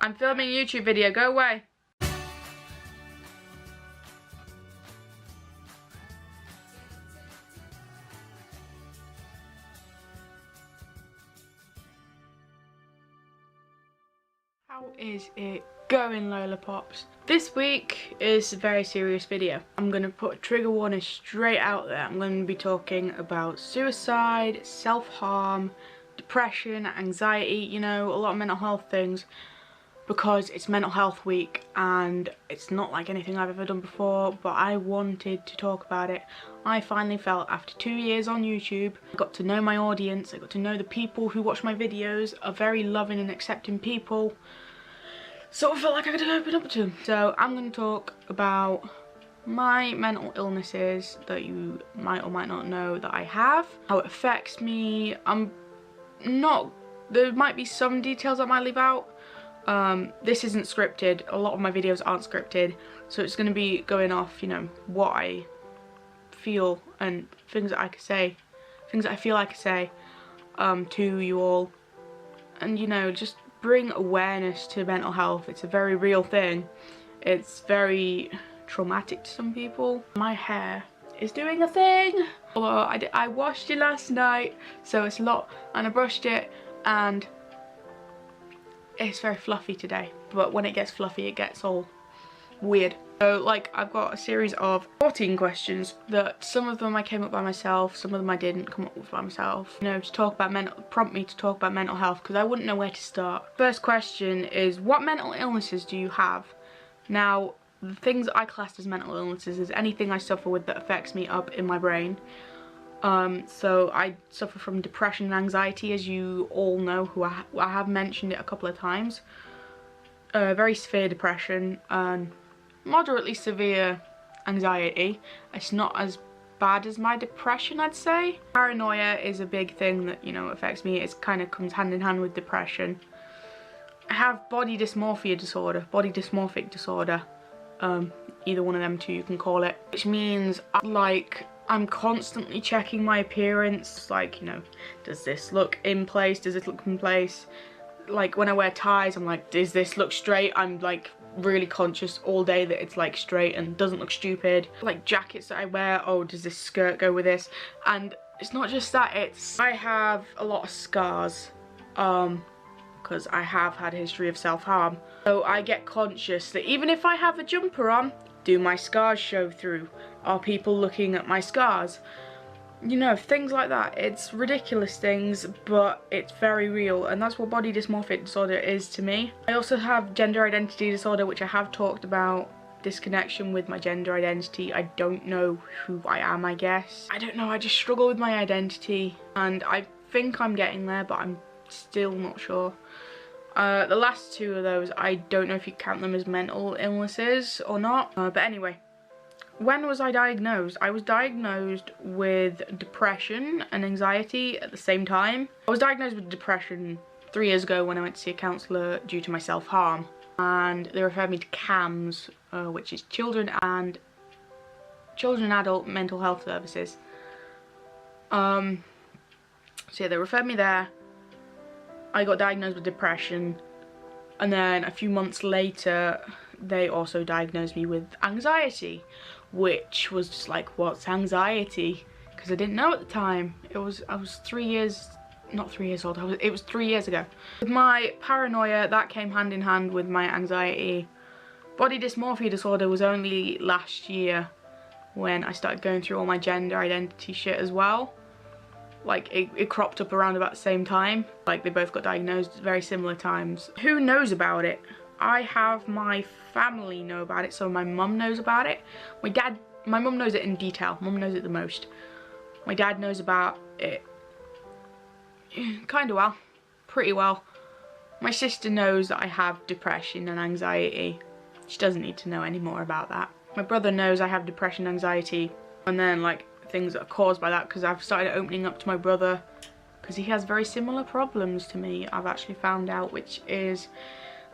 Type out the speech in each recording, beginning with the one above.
I'm filming a YouTube video, go away. How is it going, Lollipops? This week is a very serious video. I'm going to put a trigger warning straight out there. I'm going to be talking about suicide, self-harm, depression, anxiety, you know, a lot of mental health things, because it's Mental Health Week and it's not like anything I've ever done before, but I wanted to talk about it. I finally felt, after 2 years on YouTube, I got to know my audience, I got to know the people who watch my videos are very loving and accepting people. So I felt like I could open up to them. So I'm going to talk about my mental illnesses that you might or might not know that I have, how it affects me. There might be some details I might leave out. This isn't scripted. A lot of my videos aren't scripted, so it's going to be going off, you know, what I feel and things that I could say, things that I feel I could say to you all, and, you know, just bring awareness to mental health. It's a very real thing. It's very traumatic to some people. My hair is doing a thing. Although I washed it last night, so it's a lot, and I brushed it, and it's very fluffy today. But when it gets fluffy, it gets all weird. So, like, I've got a series of 14 questions that some of them I came up by myself, some of them I didn't come up with by myself. You know, to talk about prompt me to talk about mental health, because I wouldn't know where to start. First question is, what mental illnesses do you have? Now, the things I class as mental illnesses is anything I suffer with that affects me up in my brain. So I suffer from depression and anxiety, as you all know, who I have mentioned it a couple of times. Very severe depression and moderately severe anxiety. It's not as bad as my depression, I'd say. Paranoia is a big thing that, you know, affects me. It kind of comes hand in hand with depression. I have body dysmorphia disorder, body dysmorphic disorder. Either one of them two you can call it. Which means, like, I'm constantly checking my appearance. Like, you know, does this look in place? Does this look in place? Like, when I wear ties, I'm like, does this look straight? I'm like really conscious all day that it's like straight and doesn't look stupid. Like jackets that I wear, oh, does this skirt go with this? And it's not just that, it's I have a lot of scars because I have had a history of self-harm. So I get conscious that even if I have a jumper on, do my scars show through? Are people looking at my scars? You know, things like that. It's ridiculous things, but it's very real, and that's what body dysmorphic disorder is to me. I also have gender identity disorder, which I have talked about. Disconnection with my gender identity. I don't know who I am, I guess. I don't know, I just struggle with my identity, and I think I'm getting there, but I'm still not sure. The last two of those, I don't know if you count them as mental illnesses or not, but anyway. When was I diagnosed? I was diagnosed with depression and anxiety at the same time. I was diagnosed with depression 3 years ago when I went to see a counsellor due to my self-harm. And they referred me to CAMS, which is Children and Adult Mental Health Services. So yeah, they referred me there. I got diagnosed with depression. And then a few months later, they also diagnosed me with anxiety, which was just like, what's anxiety? Because I didn't know at the time. I was 3 years, not 3 years old, it was 3 years ago. With my paranoia, that came hand in hand with my anxiety. Body dysmorphia disorder was only last year when I started going through all my gender identity shit as well. Like, it cropped up around about the same time. Like, they both got diagnosed at very similar times. Who knows about it? I have my family know about it, so my mum knows about it. My mum knows it in detail. Mum knows it the most. My dad knows about it kind of well, pretty well. My sister knows that I have depression and anxiety. She doesn't need to know any more about that. My brother knows I have depression, anxiety, and then like things that are caused by that, because I've started opening up to my brother because he has very similar problems to me, I've actually found out, which is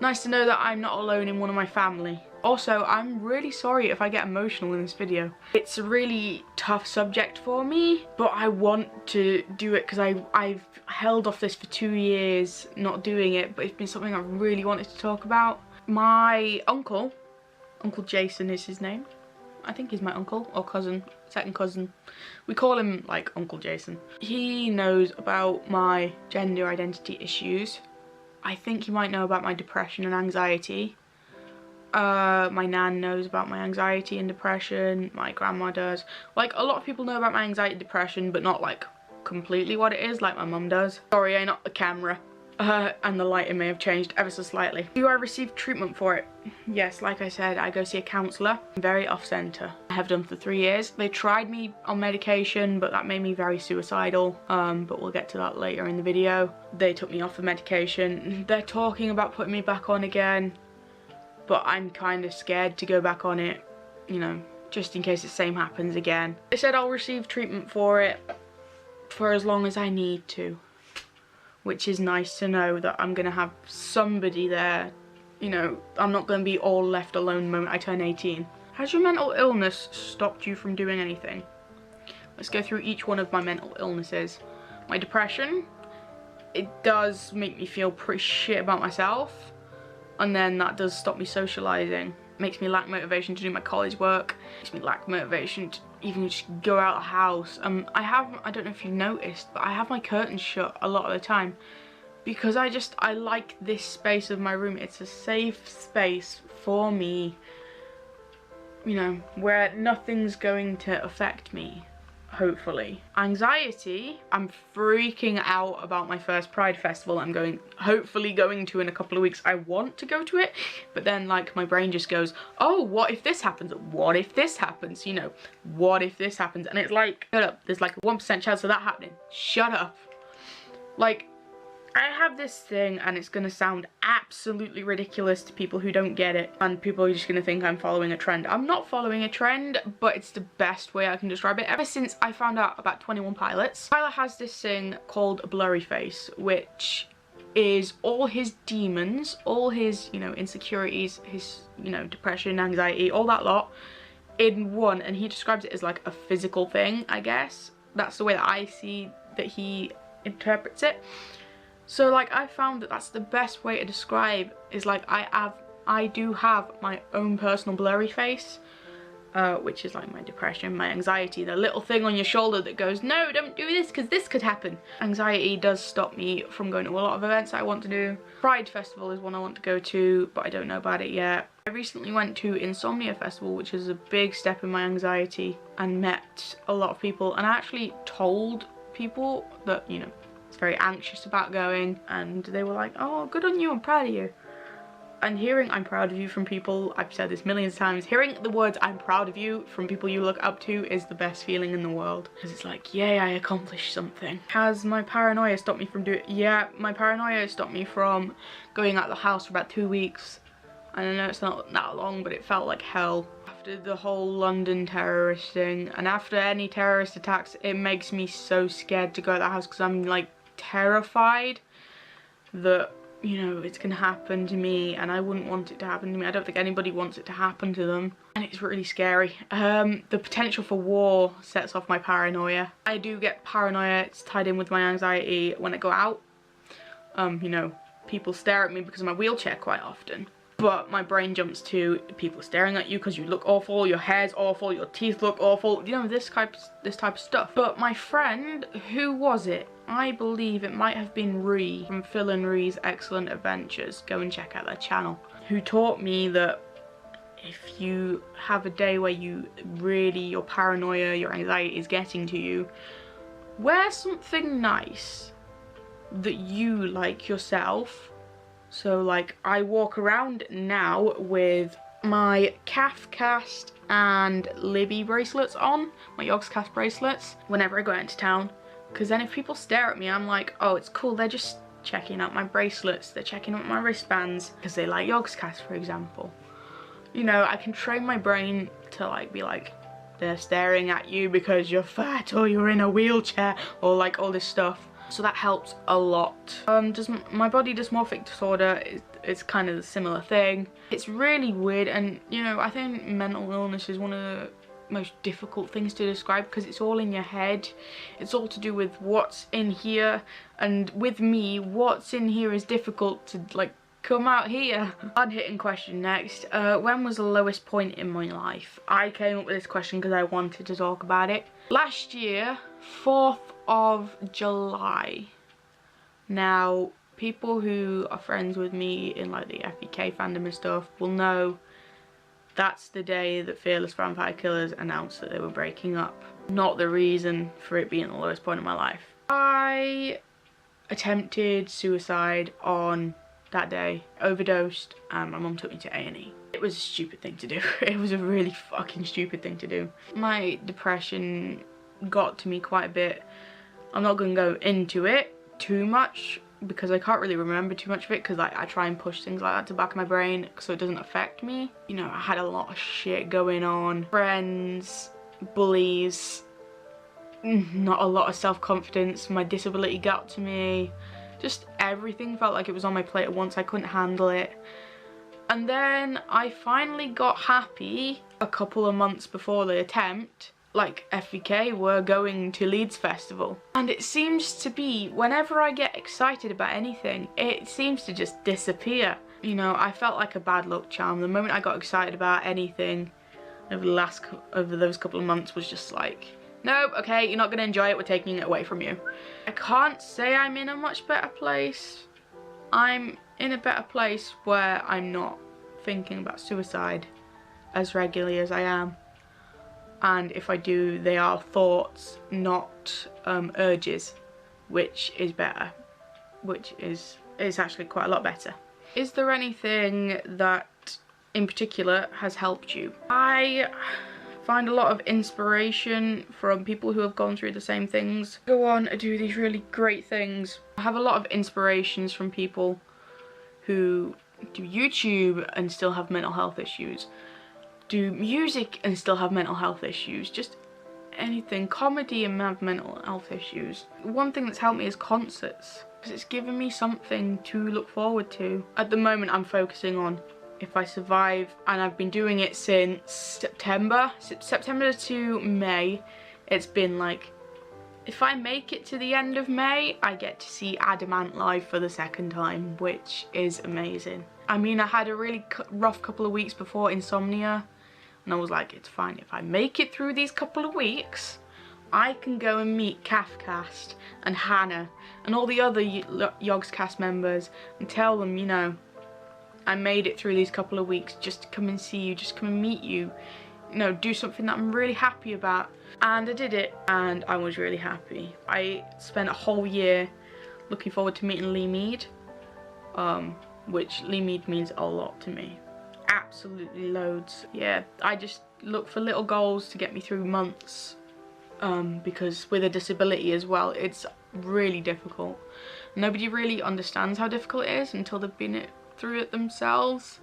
Nice to know that I'm not alone in one of my family. Also, I'm really sorry if I get emotional in this video. It's a really tough subject for me, but I want to do it because I've held off this for 2 years not doing it, but it's been something I really wanted to talk about. My uncle, Uncle Jason is his name. I think he's my uncle or cousin, second cousin. We call him like Uncle Jason. He knows about my gender identity issues. I think he might know about my depression and anxiety. My nan knows about my anxiety and depression. My grandma does. Like, a lot of people know about my anxiety and depression, but not like completely what it is, like my mum does. Sorry, I'm not the camera. And the lighting may have changed ever so slightly. Do I receive treatment for it? Yes, like I said, I go see a counsellor. I'm very off-centre. I have done for 3 years. They tried me on medication, but that made me very suicidal. But we'll get to that later in the video. They took me off the medication. They're talking about putting me back on again, but I'm kind of scared to go back on it, you know, just in case the same happens again. They said I'll receive treatment for it for as long as I need to, which is nice to know that I'm gonna have somebody there. You know, I'm not gonna be all left alone the moment I turn 18. Has your mental illness stopped you from doing anything? Let's go through each one of my mental illnesses. My depression, it does make me feel pretty shit about myself, and then that does stop me socializing. Makes me lack motivation to do my college work. Makes me lack motivation to even just go out of the house. I don't know if you noticed, but I have my curtains shut a lot of the time because I like this space of my room. It's a safe space for me, you know, where nothing's going to affect me. Hopefully. Anxiety, I'm freaking out about my first Pride festival I'm hopefully going to in a couple of weeks. I want to go to it, but then like my brain just goes, oh, what if this happens? What if this happens? You know, what if this happens? And it's like, shut up, there's like a 1% chance of that happening. Shut up. Like, I have this thing and it's gonna sound absolutely ridiculous to people who don't get it, and people are just gonna think I'm following a trend. I'm not following a trend, but it's the best way I can describe it. Ever since I found out about 21 Pilots, Tyler has this thing called a blurry face, which is all his demons, all his, you know, insecurities, his, you know, depression, anxiety, all that lot in one, and he describes it as like a physical thing, I guess. That's the way that I see that he interprets it. So like I found that that's the best way to describe is like I do have my own personal blurry face, which is like my depression, my anxiety, the little thing on your shoulder that goes, no, don't do this because this could happen. Anxiety does stop me from going to a lot of events I want to do. Pride Festival is one I want to go to, but I don't know about it yet. I recently went to Insomnia Festival, which is a big step in my anxiety, and met a lot of people, and I actually told people that, you know, very anxious about going, and they were like, oh, good on you, I'm proud of you. And hearing I'm proud of you from people, I've said this millions of times, hearing the words I'm proud of you from people you look up to is the best feeling in the world, because it's like, yay, I accomplished something. Has my paranoia stopped me from doing it? Yeah, my paranoia stopped me from going out of the house for about 2 weeks, and I know it's not that long, but it felt like hell. After the whole London terrorist thing, and after any terrorist attacks, it makes me so scared to go out of the house because I'm like terrified that, you know, it's gonna happen to me, and I wouldn't want it to happen to me. I don't think anybody wants it to happen to them, and it's really scary. The potential for war sets off my paranoia. I do get paranoia, it's tied in with my anxiety when I go out. You know, people stare at me because of my wheelchair quite often, but my brain jumps to people staring at you because you look awful, your hair's awful, your teeth look awful, you know, this type of stuff. But my friend, who was it? I believe it might have been Ree from Phil and Ree's Excellent Adventures. Go and check out their channel. Who taught me that if you have a day where you really, your paranoia, your anxiety is getting to you, wear something nice that you like yourself. So like I walk around now with my calf cast and Libby bracelets on, my Yogscast bracelets, whenever I go into town. Because then if people stare at me, I'm like, oh, it's cool, they're just checking out my bracelets, they're checking out my wristbands, because they like Yogscast, for example. You know, I can train my brain to like be like, they're staring at you because you're fat or you're in a wheelchair or like all this stuff. So that helps a lot. My body dysmorphic disorder it's kind of a similar thing. It's really weird, and you know, I think mental illness is one of the most difficult things to describe because it's all in your head. It's all to do with what's in here, and with me, what's in here is difficult to like come out here. Hard-hitting question next. When was the lowest point in my life? I came up with this question because I wanted to talk about it. Last year, 4th of July. Now, people who are friends with me in like the FBK fandom and stuff will know that's the day that Fearless Vampire Killers announced that they were breaking up. Not the reason for it being the lowest point in my life. I attempted suicide on that day, overdosed, and my mum took me to A&E. It was a stupid thing to do. It was a really fucking stupid thing to do. My depression got to me quite a bit. I'm not going to go into it too much because I can't really remember too much of it because like I try and push things like that to the back of my brain so it doesn't affect me. You know, I had a lot of shit going on. Friends, bullies, not a lot of self-confidence. My disability got to me. Just everything felt like it was on my plate at once. I couldn't handle it. And then I finally got happy a couple of months before the attempt. Like, FVK were going to Leeds Festival. And it seems to be, whenever I get excited about anything, it seems to just disappear. You know, I felt like a bad luck charm. The moment I got excited about anything over those couple of months was just like, nope, okay, you're not going to enjoy it, we're taking it away from you. I can't say I'm in a much better place. I'm in a better place where I'm not thinking about suicide as regularly as I am. And if I do, they are thoughts, not urges, which is better. Which is actually quite a lot better. Is there anything that in particular has helped you? I find a lot of inspiration from people who have gone through the same things, go on and do these really great things. I have a lot of inspirations from people who do YouTube and still have mental health issues, do music and still have mental health issues, just anything, comedy and have mental health issues. One thing that's helped me is concerts, because it's given me something to look forward to. At the moment I'm focusing on if I survive, and I've been doing it since September to May. It's been like, if I make it to the end of May, I get to see Adamant live for the second time, which is amazing. I mean, I had a really rough couple of weeks before insomnia, and I was like, it's fine, if I make it through these couple of weeks, I can go and meet Cast and Hannah and all the other Yogscast members and tell them, you know, I made it through these couple of weeks just to come and see you, just come and meet you, you know, do something that I'm really happy about. And I did it, and I was really happy. I spent a whole year looking forward to meeting Lee Mead, which Lee Mead means a lot to me. Absolutely loads. Yeah, I just look for little goals to get me through months, because with a disability as well, it's really difficult. Nobody really understands how difficult it is until they've been through it themselves,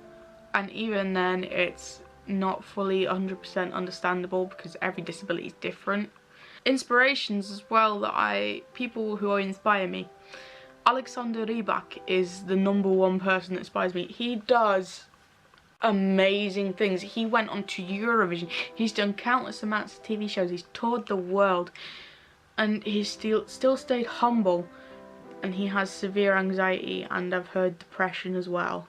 and even then it's not fully 100% understandable because every disability is different. Inspirations as well people who inspire me. Alexander Rybak is the #1 person that inspires me. He does amazing things. He went on to Eurovision. He's done countless amounts of TV shows. He's toured the world, and he's still stayed humble. And he has severe anxiety, and I've heard depression as well,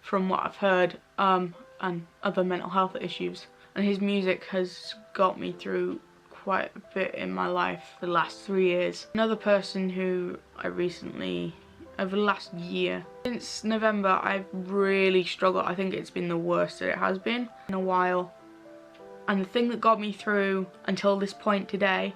from what I've heard, and other mental health issues. And his music has got me through quite a bit in my life the last 3 years. Another person who I recently, over the last year, since November, I've really struggled. I think it's been the worst that it has been in a while. And the thing that got me through until this point today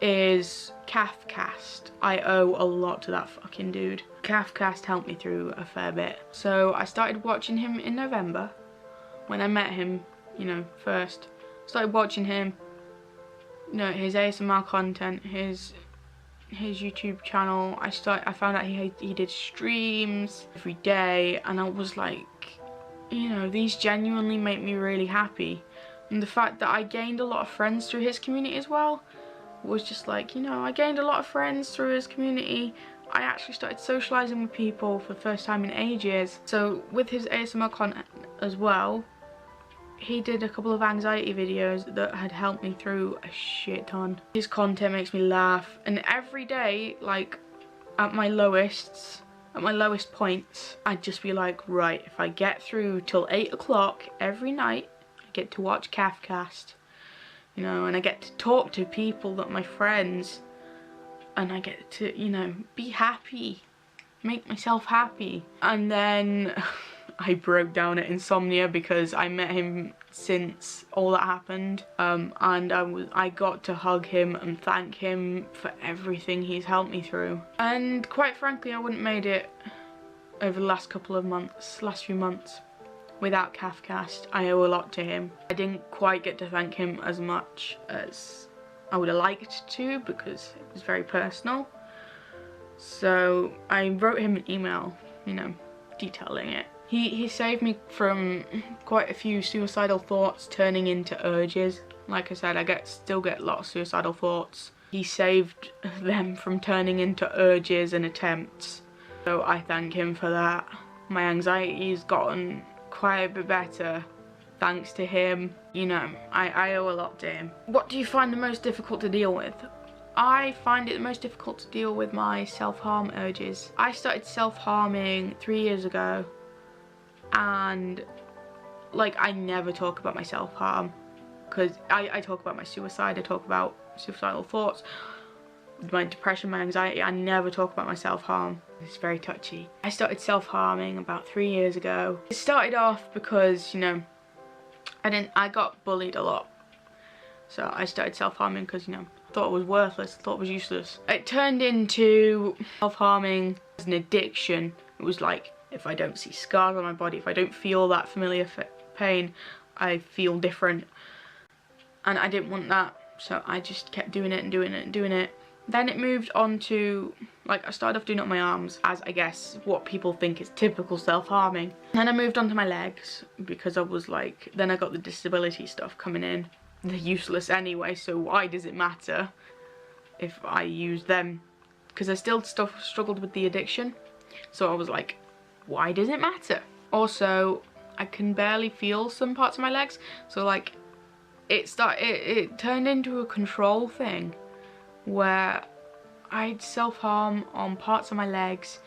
is Cast. I owe a lot to that fucking dude. Cast helped me through a fair bit. So I started watching him in November when I met him, you know, first. Started watching him, you know, his ASMR content, his YouTube channel. I found out he did streams every day, and I was like, you know, these genuinely make me really happy. And the fact that I gained a lot of friends through his community as well was just like, you know, I gained a lot of friends through his community. I actually started socialising with people for the first time in ages. So with his ASMR content as well, he did a couple of anxiety videos that had helped me through a shit ton. His content makes me laugh, and every day, like at my lowest points, I'd just be like, right, if I get through till 8 o'clock every night, I get to watch Cast, you know, and I get to talk to people that are my friends, and I get to, you know, be happy, make myself happy. And then I broke down at insomnia because I met him since all that happened, and I got to hug him and thank him for everything he's helped me through. And quite frankly, I wouldn't have made it over the last few months without Cast. I owe a lot to him. I didn't quite get to thank him as much as I would have liked to because it was very personal. So I wrote him an email, you know, detailing it. He saved me from quite a few suicidal thoughts turning into urges. Like I said, I still get a lot of suicidal thoughts. He saved them from turning into urges and attempts. So I thank him for that. My anxiety's gotten quite a bit better thanks to him. You know, I owe a lot to him. What do you find the most difficult to deal with? I find it the most difficult to deal with my self-harm urges. I started self-harming 3 years ago, and like I never talk about my self-harm because I talk about my suicide, I talk about suicidal thoughts, my depression, my anxiety. I never talk about my self-harm. It's very touchy. I started self-harming about 3 years ago. It started off because, you know, I got bullied a lot. So I started self-harming because, you know, I thought it was worthless, I thought it was useless. It turned into self-harming as an addiction. It was like, if I don't see scars on my body, if I don't feel that familiar pain, I feel different. And I didn't want that, so I just kept doing it and doing it and doing it. Then it moved on to, like, I started off doing it on my arms, as I guess what people think is typical self-harming. Then I moved on to my legs, because I was like, then I got the disability stuff coming in. They're useless anyway, so why does it matter if I use them? Because I still struggled with the addiction, so I was like, why does it matter? Also, I can barely feel some parts of my legs, so like it turned into a control thing where I'd self-harm on parts of my legs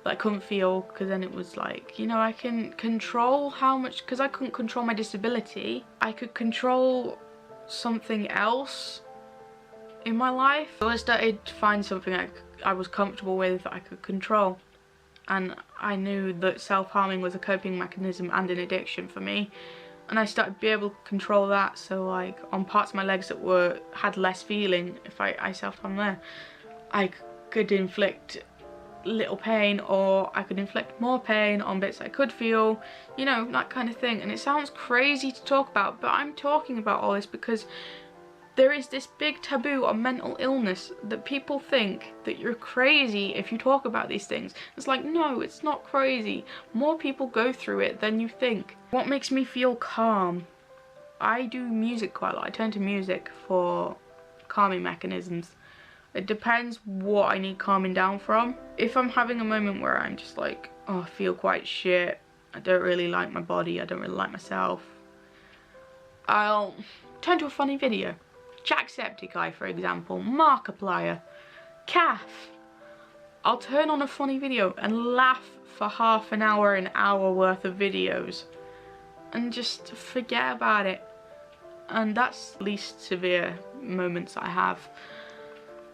that I couldn't feel, because then it was like, you know, I can control how much, because I couldn't control my disability, I could control something else in my life. So I started to find something I was comfortable with, that I could control. And I knew that self-harming was a coping mechanism and an addiction for me. And I started to be able to control that, so like on parts of my legs that had less feeling, if I self-harm there, I could inflict little pain, or I could inflict more pain on bits I could feel, you know, that kind of thing. And it sounds crazy to talk about, but I'm talking about all this because there is this big taboo on mental illness that people think that you're crazy if you talk about these things. It's like, no, it's not crazy. More people go through it than you think. What makes me feel calm? I do music quite a lot. I turn to music for calming mechanisms. It depends what I need calming down from. If I'm having a moment where I'm just like, oh, I feel quite shit, I don't really like my body, I don't really like myself, I'll turn to a funny video. Jacksepticeye, for example, Markiplier, Calf. I'll turn on a funny video and laugh for half an hour worth of videos and just forget about it. And that's the least severe moments I have.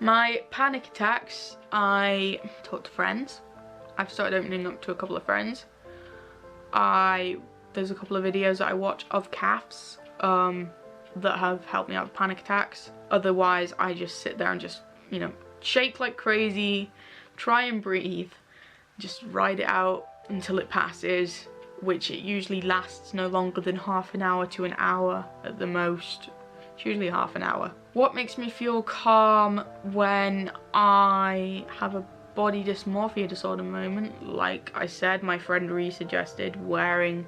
My panic attacks, I talk to friends. I've started opening up to a couple of friends. There's a couple of videos that I watch of calves that have helped me out with panic attacks. Otherwise, I just sit there and just, you know, shake like crazy, try and breathe, just ride it out until it passes, which it usually lasts no longer than half an hour to an hour at the most. It's usually half an hour. What makes me feel calm when I have a body dysmorphia disorder moment? Like I said, my friend Ree suggested wearing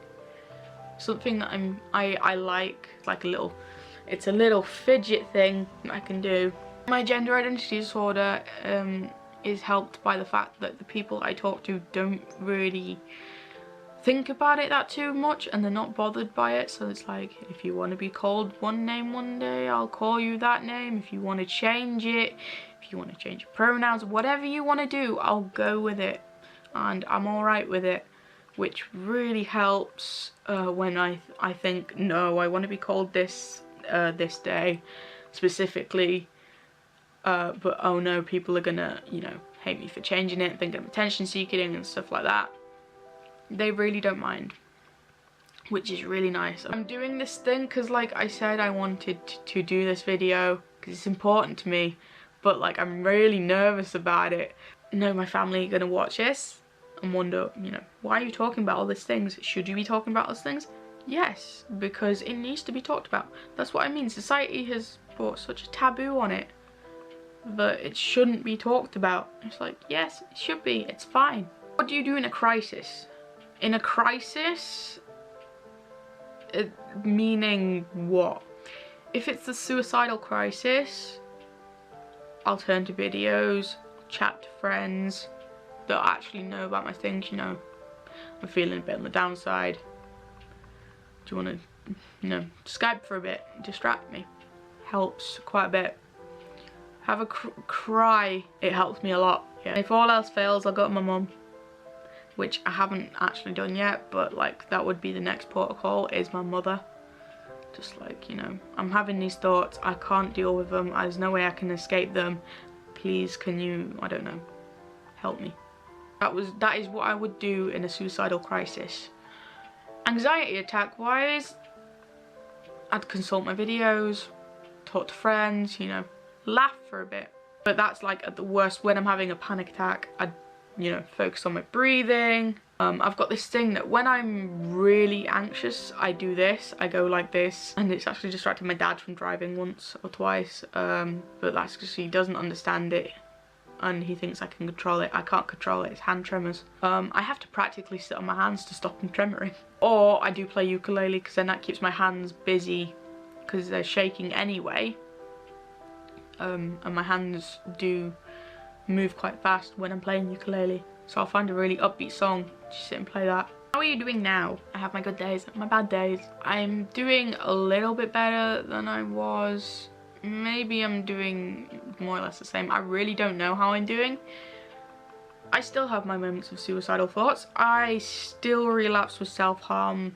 something that I like a little fidget thing I can do. My gender identity disorder is helped by the fact that the people I talk to don't really think about it that too much, and they're not bothered by it. So it's like, if you want to be called one name one day, I'll call you that name. If you want to change it, if you want to change your pronouns, whatever you want to do, I'll go with it, and I'm alright with it, which really helps when I think, no, I want to be called this this day specifically, but oh no, people are gonna, you know, hate me for changing it, think I'm attention seeking and stuff like that. They really don't mind, which is really nice. I'm doing this thing because, like I said, I wanted to do this video because it's important to me, but like I'm really nervous about it. No, my family are gonna watch this and wonder, you know, why are you talking about all these things? Should you be talking about those things? Yes, because it needs to be talked about. That's what I mean. Society has brought such a taboo on it that it shouldn't be talked about. It's like, yes, it should be. It's fine. What do you do in a crisis? In a crisis, meaning what? If it's a suicidal crisis, I'll turn to videos, chat to friends that actually know about my things, you know. I'm feeling a bit on the downside. Do you want to, you know, Skype for a bit, distract me? Helps quite a bit. Have a cry, it helps me a lot. Yeah. If all else fails, I'll go to my mum, which I haven't actually done yet, but like that would be the next protocol, is my mother. Just like, you know, I'm having these thoughts, I can't deal with them, there's no way I can escape them. Please, can you, I don't know, help me. That is what I would do in a suicidal crisis. Anxiety attack wise, I'd consult my videos, talk to friends, you know, laugh for a bit. But that's like at the worst. When I'm having a panic attack, I'd, you know, focus on my breathing. I've got this thing that when I'm really anxious, I do this, I go like this, and it's actually distracted my dad from driving once or twice, but that's because he doesn't understand it and he thinks I can control it. I can't control it, it's hand tremors. I have to practically sit on my hands to stop them tremoring. Or I do play ukulele, because then that keeps my hands busy because they're shaking anyway, and my hands do move quite fast when I'm playing ukulele. So I'll find a really upbeat song, just sit and play that. How are you doing now? I have my good days, my bad days. I'm doing a little bit better than I was. Maybe I'm doing more or less the same. I really don't know how I'm doing. I still have my moments of suicidal thoughts. I still relapse with self-harm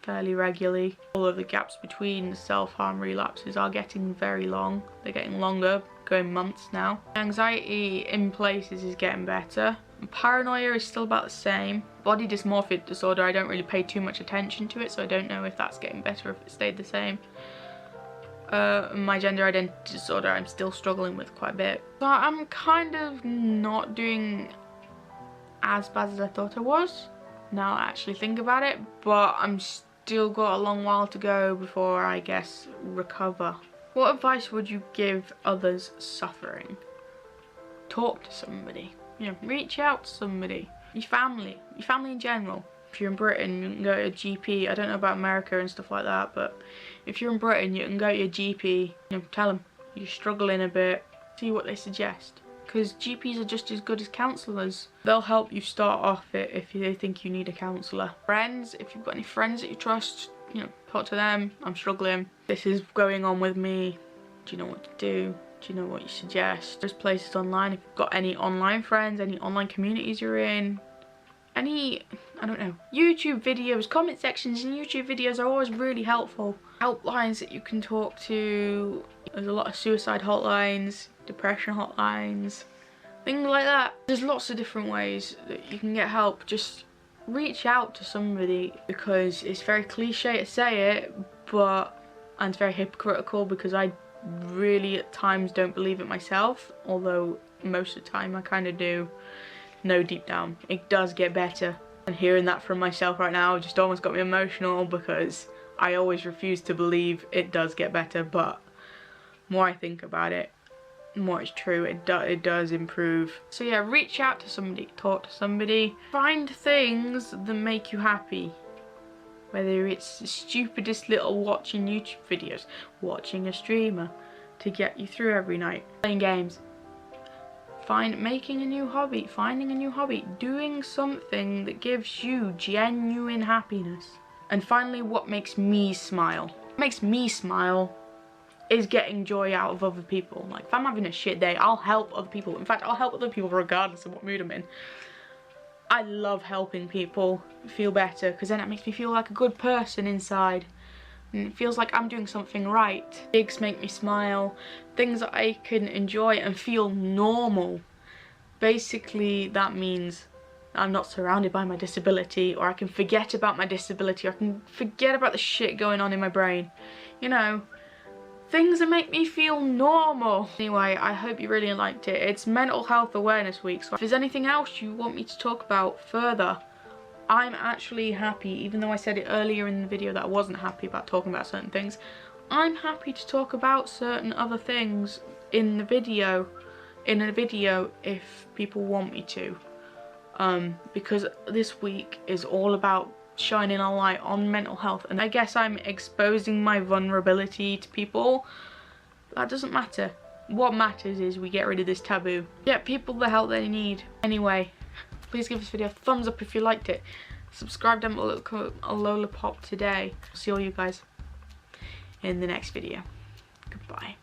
fairly regularly. All of the gaps between self-harm relapses are getting very long. They're getting longer, going months now. Anxiety in places is getting better. Paranoia is still about the same. Body dysmorphic disorder, I don't really pay too much attention to it, so I don't know if that's getting better or if it stayed the same. My gender identity disorder, I'm still struggling with quite a bit. So I'm kind of not doing as bad as I thought I was, now I actually think about it, but I'm still got a long while to go before I guess recover. What advice would you give others suffering? Talk to somebody, you know, reach out to somebody. Your family in general. If you're in Britain, you can go to a GP. I don't know about America and stuff like that, but if you're in Britain, you can go to your GP, you know, tell them you're struggling a bit, see what they suggest. Because GPs are just as good as counsellors. They'll help you start off it if they think you need a counsellor. Friends, if you've got any friends that you trust, you know, talk to them. I'm struggling. This is going on with me. Do you know what to do? Do you know what you suggest? There's places online. If you've got any online friends, any online communities you're in, any, I don't know, YouTube videos, comment sections in YouTube videos are always really helpful. Helplines that you can talk to. There's a lot of suicide hotlines, depression hotlines, things like that. There's lots of different ways that you can get help. Just reach out to somebody, because it's very cliche to say it, but, and it's very hypocritical, because I really at times don't believe it myself, although most of the time I kind of do know deep down. It does get better, and hearing that from myself right now just almost got me emotional, because I always refuse to believe it does get better, but the more I think about it, the more it's true. It does improve. So yeah, reach out to somebody, talk to somebody, find things that make you happy. Whether it's the stupidest little watching YouTube videos, watching a streamer to get you through every night, playing games, making a new hobby, finding a new hobby, doing something that gives you genuine happiness. And finally, what makes me smile? What makes me smile is getting joy out of other people. Like, if I'm having a shit day, I'll help other people. In fact, I'll help other people regardless of what mood I'm in. I love helping people feel better, because then it makes me feel like a good person inside. And it feels like I'm doing something right. Gigs make me smile. Things that I can enjoy and feel normal. Basically, that means I'm not surrounded by my disability, or I can forget about my disability, or I can forget about the shit going on in my brain. You know, things that make me feel normal. Anyway, I hope you really liked it. It's Mental Health Awareness Week, so if there's anything else you want me to talk about further, I'm actually happy, even though I said it earlier in the video that I wasn't happy about talking about certain things. I'm happy to talk about certain other things in a video if people want me to. Because this week is all about shining a light on mental health, and I guess I'm exposing my vulnerability to people. That doesn't matter. What matters is we get rid of this taboo. Get people the help they need. Anyway, please give this video a thumbs up if you liked it. Subscribe down below, comment a lollipop today. See all you guys in the next video. Goodbye.